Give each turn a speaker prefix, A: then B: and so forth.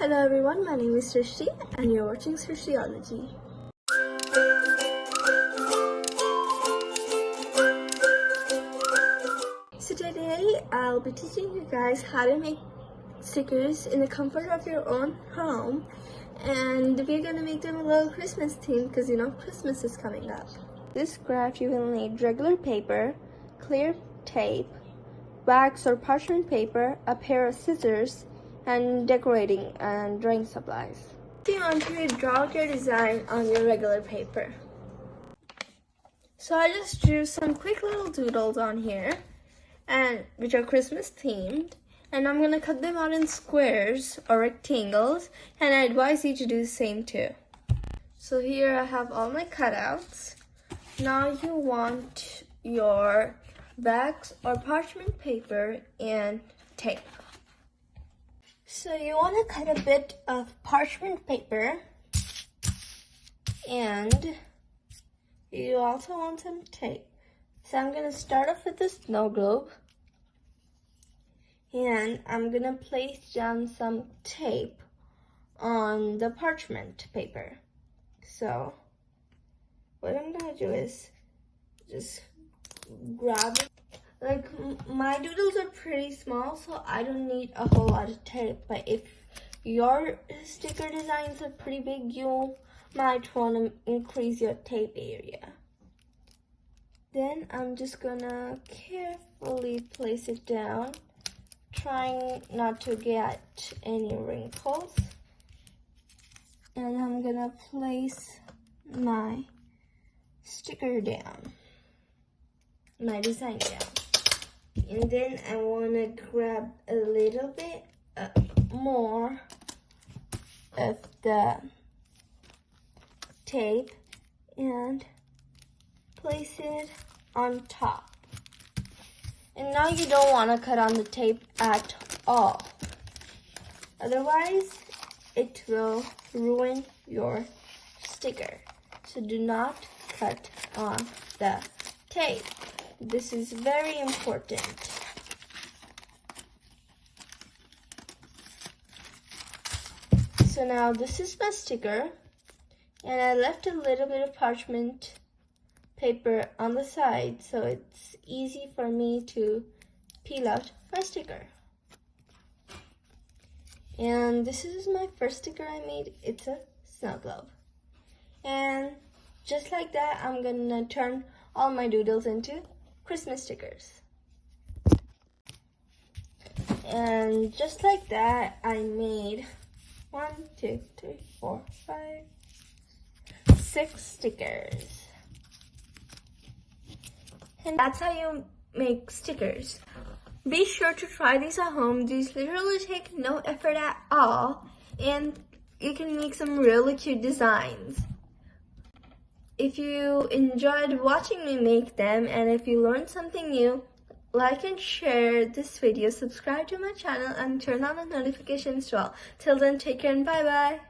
A: Hello everyone, my name is Srishti and you're watching Srishtiology. So today I'll be teaching you guys how to make stickers in the comfort of your own home, and we're gonna make them a little Christmas theme because you know Christmas is coming up. This craft you will need regular paper, clear tape, wax or parchment paper, a pair of scissors, and decorating and drawing supplies. You want to draw your design on your regular paper. So I just drew some quick little doodles on here, and which are Christmas themed, and I'm gonna cut them out in squares or rectangles, and I advise you to do the same too. So here I have all my cutouts. Now you want your wax or parchment paper and tape. So you want to cut a bit of parchment paper, and you also want some tape. So I'm going to start off with the snow globe, and I'm going to place down some tape on the parchment paper. So what I'm going to do is just grab it. Like, my doodles are pretty small, so I don't need a whole lot of tape. But if your sticker designs are pretty big, you might want to increase your tape area. Then I'm just gonna carefully place it down, trying not to get any wrinkles. And I'm gonna place my sticker down, my design down. And then I want to grab a little bit more of the tape and place it on top. And now you don't want to cut on the tape at all. Otherwise, it will ruin your sticker. So do not cut on the tape. This is very important. So now this is my sticker, and I left a little bit of parchment paper on the side so it's easy for me to peel out my sticker. And this is my first sticker I made. It's a snow globe. And just like that, I'm gonna turn all my doodles into Christmas stickers. And just like that, I made 1, 2, 3, 4, 5, 6 stickers. And that's how you make stickers. Be sure to try these at home. These literally take no effort at all, and you can make some really cute designs. If you enjoyed watching me make them, and if you learned something new, like and share this video, subscribe to my channel, and turn on the notifications as well. Till then, take care and bye-bye.